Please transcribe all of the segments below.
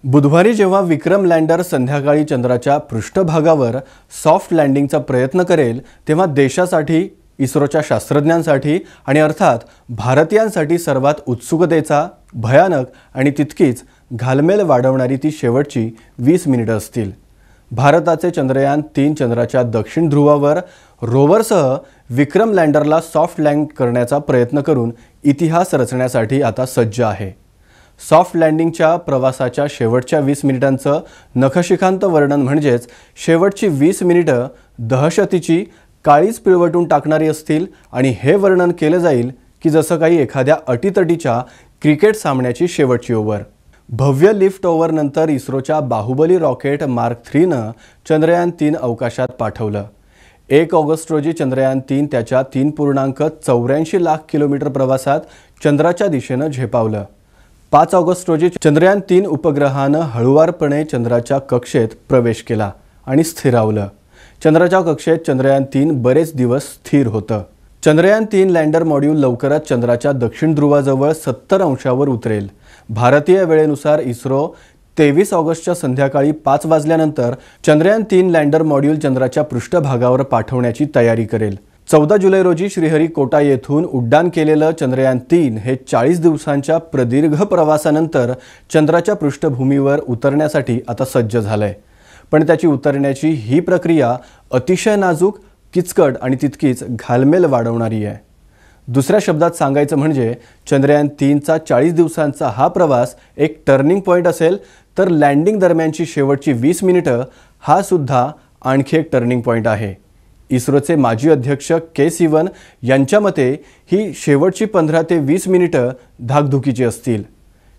बुधवारी जेव्हा विक्रम लँडर संध्याकाळी चंद्राच्या पृष्ठभागावर सॉफ्ट लँडिंगचा प्रयत्न करेल तेव्हा देशासाठी, इस्रोच्या शास्त्रज्ञांसाठी आणि अर्थात भारतीयांसाठी सर्वात उत्सुकतेचा, भयानक आणि तितकीच घालमेल वाढवणारी ती शेवटची 20 मिनिटं असतील। भारताचे चंद्रयान-3 चंद्राच्या दक्षिण ध्रुवावर रोवरसह विक्रम लँडरला सॉफ्ट लँड करण्याचा प्रयत्न करून इतिहास रचण्यासाठी आता सज्ज आहे। सॉफ्ट लँडिंगच्या प्रवासाच्या शेवटच्या 20 मिनिटांचं नखशिखांत वर्णन म्हणजेच शेवटची 20 मिनिटं दहशतीची, काळीच पिळवटून टाकणारी असतील आणि हे वर्णन केलं जाईल की जसं काही एखाद्या अटीतटीच्या क्रिकेट सामन्याची शेवटची ओव्हर। भव्य लिफ्ट ओव्हर नंतर इस्रोच्या बाहुबली रॉकेट मार्क 3 नं चंद्रयान-3 अवकाशात पाठवलं। 1 ऑगस्ट रोजी चंद्रयान-3 त्याच्या 3.84 लाख किलोमीटर प्रवासात चंद्राच्या दिशेनं झेपावलं। 5 ऑगस्ट रोजी चंद्रयान-3 उपग्रहानं हळुवारपणे चंद्राच्या कक्षेत प्रवेश केला आणि स्थिरावलं। चंद्राच्या कक्षेत चंद्रयान-3 बरेच दिवस स्थिर होतं। चंद्रयान-3 लँडर मॉड्यूल लवकरच चंद्राच्या दक्षिण ध्रुवाजवळ 70 अंशावर उतरेल। भारतीय वेळेनुसार इस्रो 23 ऑगस्टच्या संध्याकाळी 5 वाजल्यानंतर चंद्रयान-3 लँडर मॉड्यूल चंद्राच्या पृष्ठभागावर पाठवण्याची तयारी करेल। 14 जुलै रोजी श्रीहरिकोटा येथून उड्डाण केलेलं चंद्रयान-3 हे 40 दिवसांच्या प्रदीर्घ प्रवासानंतर चंद्राच्या पृष्ठभूमीवर उतरण्यासाठी आता सज्ज झालंय। पण त्याची उतरण्याची ही प्रक्रिया अतिशय नाजूक, किचकट आणि तितकीच घालमेल वाढवणारी आहे। दुसऱ्या शब्दात सांगायचं म्हणजे चंद्रयान-3चा 40 दिवसांचा हा प्रवास एक टर्निंग पॉइंट असेल, तर लँडिंग दरम्यानची शेवटची 20 मिनिटं हा सुद्धा आणखी एक टर्निंग पॉइंट आहे। इस्रोचे माजी अध्यक्ष के सिवन यांच्या मते ही शेवटची 15 ते 20 मिनिटं धाकधुकीची असतील।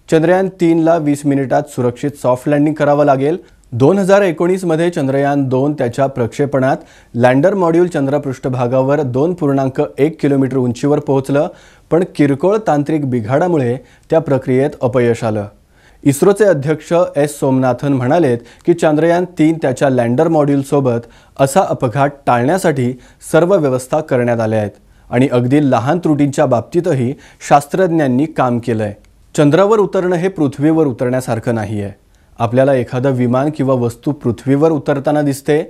चंद्रयान-3ला 20 मिनिटात सुरक्षित सॉफ्ट लँडिंग करावं लागेल। 2019 मध्ये चंद्रयान-2 त्याच्या प्रक्षेपणात लँडर मॉड्यूल चंद्रपृष्ठभागावर 2.1 किलोमीटर उंचीवर पोहोचलं, पण किरकोळ तांत्रिक बिघाडामुळे त्या प्रक्रियेत अपयश आलं। इस्रोचे अध्यक्ष एस सोमनाथन म्हणालेत की चंद्रयान-3 त्याच्या लँडर मॉड्यूलसोबत असा अपघात टाळण्यासाठी सर्व व्यवस्था करण्यात आल्या आहेत आणि अगदी लहान त्रुटींच्या बाबतीतही शास्त्रज्ञांनी काम केलंय। चंद्रावर उतरणं हे पृथ्वीवर उतरण्यासारखं नाहीये। आपल्याला एखादं विमान किंवा वस्तू पृथ्वीवर उतरताना दिसते।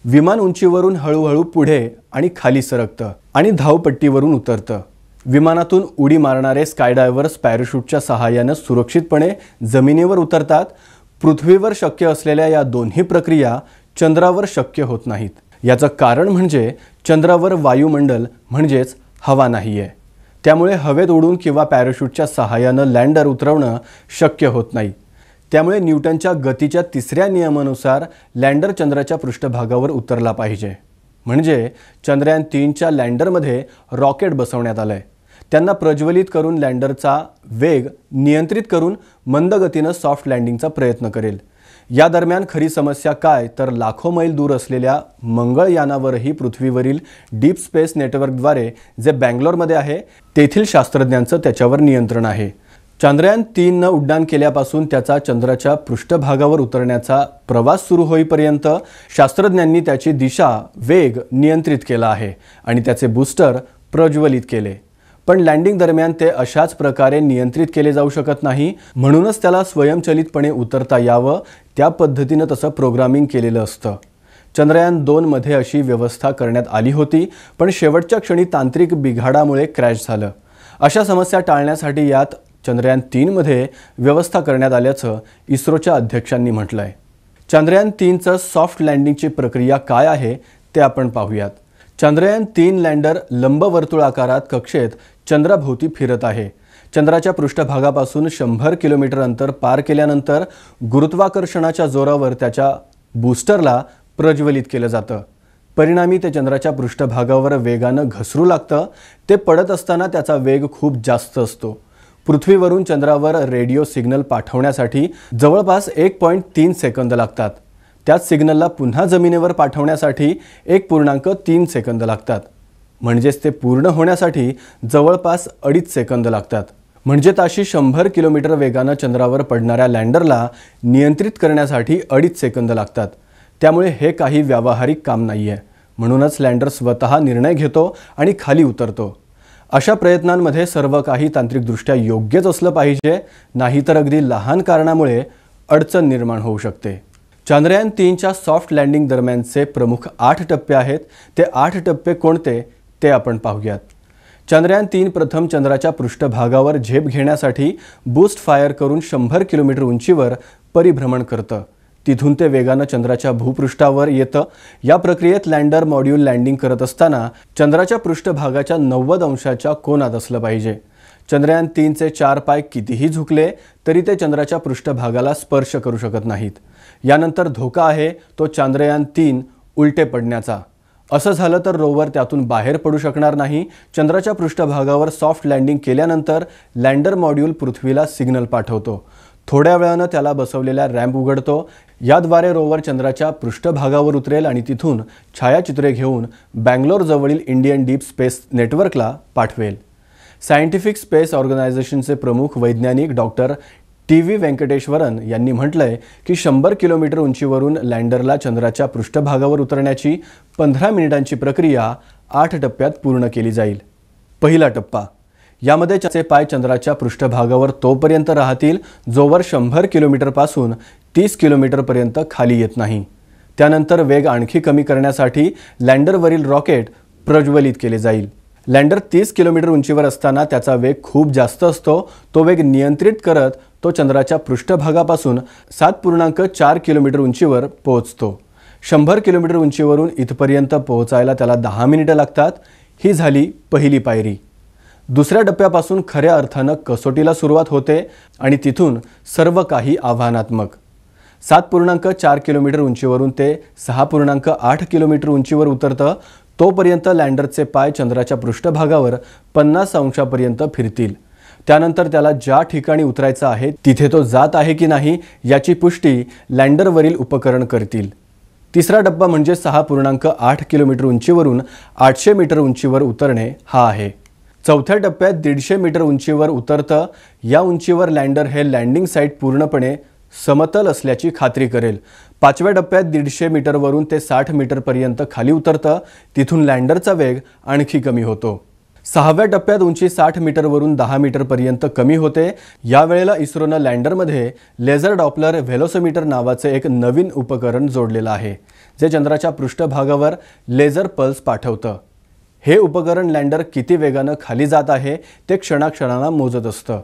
विमान उंचीवरून हळूहळू पुढे आणि खाली सरकतं आणि धावपट्टीवरून उतरतं। विमानातून उडी मारणारे स्कायडायव्हर्स पॅराशूटच्या सहाय्याने सुरक्षितपणे जमिनीवर उतरतात। पृथ्वीवर शक्य असलेल्या या दोन्ही प्रक्रिया चंद्रावर शक्य होत नाहीत। याचं कारण म्हणजे चंद्रावर वायुमंडल म्हणजेच हवा नाहीये। त्यामुळे हवेत उडून किंवा पॅराशूटच्या सहाय्याने लँडर उतरवणं शक्य होत नाही। त्यामुळे न्यूटनच्या गतीच्या 3ऱ्या नियमानुसार लँडर चंद्राच्या पृष्ठभागावर उतरला पाहिजे। म्हणजे चंद्रयान-3च्या लँडरमध्ये रॉकेट बसवण्यात आलंय। त्यांना प्रज्वलित करून लँडरचा वेग नियंत्रित करून मंद गतीनं सॉफ्ट लँडिंगचा प्रयत्न करेल। या दरम्यान खरी समस्या काय, तर लाखो मैल दूर असलेल्या मंगळयानावरही पृथ्वीवरील डीप स्पेस नेटवर्कद्वारे जे बँगलोरमध्ये आहे तेथील शास्त्रज्ञांचं त्याच्यावर नियंत्रण आहे। चंद्रयान-3नं उड्डाण केल्यापासून त्याचा चंद्राच्या पृष्ठभागावर उतरण्याचा प्रवास सुरू होईपर्यंत शास्त्रज्ञांनी त्याची दिशा, वेग नियंत्रित केला आहे आणि त्याचे बूस्टर प्रज्वलित केले। पण लँडिंग दरम्यान ते अशाच प्रकारे नियंत्रित केले जाऊ शकत नाही, म्हणूनच त्याला स्वयंचलितपणे उतरता यावं त्या पद्धतीनं तसं प्रोग्रामिंग केलेलं असतं। चंद्रयान-2 मध्ये अशी व्यवस्था करण्यात आली होती, पण शेवटच्या क्षणी तांत्रिक बिघाडामुळे क्रॅश झालं। अशा समस्या टाळण्यासाठी यात चंद्रयान-3 मध्ये व्यवस्था करण्यात आल्याचं इस्रोच्या अध्यक्षांनी म्हटलंय। चंद्रयान-3चं सॉफ्ट लँडिंगची प्रक्रिया काय आहे ते आपण पाहूयात। चंद्रयान-3 लँडर लंबवर्तुळाकारात कक्षेत चंद्राभोवती फिरत आहे। चंद्राच्या पृष्ठभागापासून 100 किलोमीटर अंतर पार केल्यानंतर गुरुत्वाकर्षणाच्या जोरावर त्याच्या बूस्टरला प्रज्वलित केलं जातं। परिणामी ते चंद्राच्या पृष्ठभागावर वेगानं घसरू लागतं। ते पडत असताना त्याचा वेग खूप जास्त असतो। पृथ्वीवरून चंद्रावर रेडिओ सिग्नल पाठवण्यासाठी जवळपास 1.3 सेकंद लागतात। त्याच सिग्नलला पुन्हा जमिनीवर पाठवण्यासाठी 1.3 सेकंद लागतात। म्हणजेच ते पूर्ण होण्यासाठी जवळपास 2.5 सेकंद लागतात। म्हणजे ताशी 100 किलोमीटर वेगानं चंद्रावर पडणाऱ्या लँडरला नियंत्रित करण्यासाठी 2.5 सेकंद लागतात। त्यामुळे हे काही व्यावहारिक काम नाहीये। म्हणूनच लँडर स्वतः निर्णय घेतो आणि खाली उतरतो। अशा प्रयत्नांमध्ये सर्व काही तांत्रिकदृष्ट्या योग्यच असलं पाहिजे, नाहीतर अगदी लहान कारणामुळे अडचण निर्माण होऊ शकते। चांद्रयान 3च्या सॉफ्ट लँडिंग दरम्यानचे प्रमुख 8 टप्पे आहेत। ते 8 टप्पे कोणते ते आपण पाहूयात। चांद्रयान 3 प्रथम चंद्राच्या पृष्ठभागावर झेप घेण्यासाठी बूस्ट फायर करून 100 किलोमीटर उंचीवर परिभ्रमण करतं। तिथून ते वेगानं चंद्राच्या भूपृष्ठावर येतं। या प्रक्रियेत लँडर मॉड्यूल लँडिंग करत असताना चंद्राच्या पृष्ठभागाच्या 90 अंशाच्या कोनात असलं पाहिजे। चंद्रयान 3चे 4 पाय कितीही झुकले तरी ते चंद्राच्या पृष्ठभागाला स्पर्श करू शकत नाहीत। यानंतर धोका आहे तो चांद्रयान 3 उलटे पडण्याचा। असं झालं तर रोवर त्यातून बाहेर पडू शकणार नाही। चंद्राच्या पृष्ठभागावर सॉफ्ट लँडिंग केल्यानंतर लँडर मॉड्यूल पृथ्वीला सिग्नल पाठवतो। थोड्या वेळानं त्याला बसवलेला रॅम्प उघडतो। याद्वारे रोवर चंद्राच्या पृष्ठभागावर उतरेल आणि तिथून छायाचित्रे घेऊन बँगलोर जवळील इंडियन डीप स्पेस नेटवर्कला पाठवेल। सायंटिफिक स्पेस ऑर्गनायझेशनचे प्रमुख वैज्ञानिक डॉक्टर टी.व्ही. वेंकटेश्वरन यांनी म्हटलंय की 100 किलोमीटर उंचीवरून लँडरला चंद्राच्या पृष्ठभागावर उतरण्याची 15 मिनिटांची प्रक्रिया 8 टप्प्यात पूर्ण केली जाईल। पहिला टप्पा, यामध्ये त्याचे पाय चंद्राच्या पृष्ठभागावर तोपर्यंत राहतील जोवर 100 किलोमीटरपासून 30 किलोमीटरपर्यंत खाली येत नाही। त्यानंतर वेग आणखी कमी करण्यासाठी लँडरवरील रॉकेट प्रज्वलित केले जाईल। लँडर 30 किलोमीटर उंचीवर असताना त्याचा वेग खूप जास्त असतो। तो वेग नियंत्रित करत तो चंद्राच्या पृष्ठभागापासून 7.4 किलोमीटर उंचीवर पोहोचतो। 100 किलोमीटर उंचीवरून इथपर्यंत पोहोचायला त्याला 10 मिनिटं लागतात। ही झाली पहिली पायरी। दुसऱ्या टप्प्यापासून खऱ्या अर्थानं कसोटीला सुरुवात होते आणि तिथून सर्व काही आव्हानात्मक। 7.4 किलोमीटर उंचीवरून ते 6.8 किलोमीटर उंचीवर उतरतं। तोपर्यंत लँडरचे पाय चंद्राच्या पृष्ठभागावर 50 अंशापर्यंत फिरतील। त्यानंतर त्याला ज्या ठिकाणी उतरायचं आहे तिथे तो जात आहे की नाही याची पुष्टी लँडरवरील उपकरण करतील। तिसरा टप्पा म्हणजे 6.8 किलोमीटर उंचीवरून 800 मीटर उंचीवर उतरणे हा आहे। चौथ्या टप्प्यात 150 मीटर उंचीवर उतरतं। या उंचीवर लँडर हे लँडिंग साईट पूर्णपणे समतल असल्याची खात्री करेल। 5व्या टप्प्यात 150 मीटरवरून ते 60 मीटरपर्यंत खाली उतरतं। तिथून लँडरचा वेग आणखी कमी होतो। 6व्या टप्प्यात उंची 60 मीटरवरून 10 मीटरपर्यंत कमी होते। यावेळेला इस्रोनं लँडरमध्ये लेझर डॉपलर व्हेलोसिमीटर नावाचे एक नवीन उपकरण जोडलेलं आहे, जे चंद्राच्या पृष्ठभागावर लेझर पल्स पाठवतं। हे उपकरण लँडर किती वेगानं खाली जात आहे ते क्षणाक्षणाला मोजत असतं।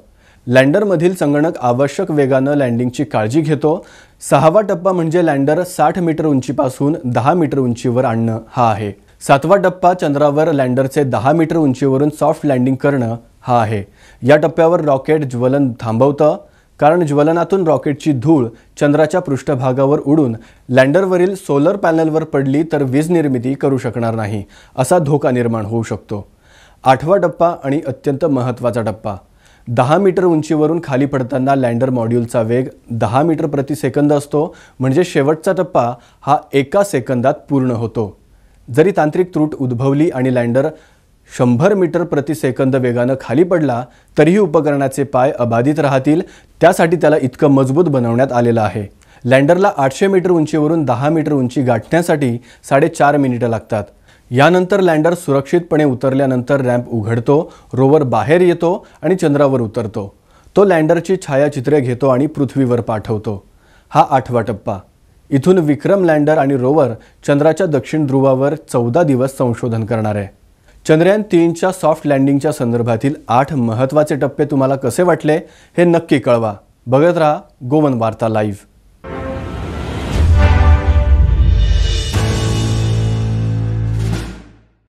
लँडरमधील संगणक आवश्यक वेगानं लँडिंगची काळजी घेतो। 6वा टप्पा म्हणजे लँडर 60 मीटर उंचीपासून 10 मीटर उंचीवर आणणं हा आहे। 7वा टप्पा चंद्रावर लँडरचे 10 मीटर उंचीवरून सॉफ्ट लँडिंग करणं हा आहे। या टप्प्यावर रॉकेट ज्वलन थांबवतं, कारण ज्वलनातून रॉकेटची धूळ चंद्राच्या पृष्ठभागावर उडून लँडरवरील सोलर पॅनलवर पडली तर वीज निर्मिती करू शकणार नाही, असा धोका निर्माण होऊ शकतो। 8वा टप्पा आणि अत्यंत महत्त्वाचा टप्पा, 10 मीटर उंचीवरून खाली पडताना लँडर मॉड्यूलचा वेग 10 मीटर प्रति सेकंद असतो, म्हणजे शेवटचा टप्पा हा 1 सेकंदात पूर्ण होतो। जरी तांत्रिक त्रुट उद्भवली आणि लँडर 100 मीटर प्रति सेकंद वेगानं खाली पडला तरीही उपकरणाचे पाय अबाधित राहतील। त्यासाठी त्याला इतकं मजबूत बनवण्यात आलेलं आहे। लँडरला 800 मीटर उंचीवरून 10 मीटर उंची गाठण्यासाठी 4.5 मिनिटं लागतात। यानंतर लँडर सुरक्षितपणे उतरल्यानंतर रॅम्प उघडतो, रोवर बाहेर येतो आणि चंद्रावर उतरतो। तो लँडरची छायाचित्रे घेतो आणि पृथ्वीवर पाठवतो। हा 8वा टप्पा। इथून विक्रम लँडर आणि रोवर चंद्राच्या दक्षिण ध्रुवावर 14 दिवस संशोधन करणार आहे। चंद्रयान 3च्या सॉफ्ट लँडिंगच्या संदर्भातील 8 महत्त्वाचे टप्पे तुम्हाला कसे वाटले हे नक्की कळवा। बघत राहा गोवन वार्ता लाईव्ह।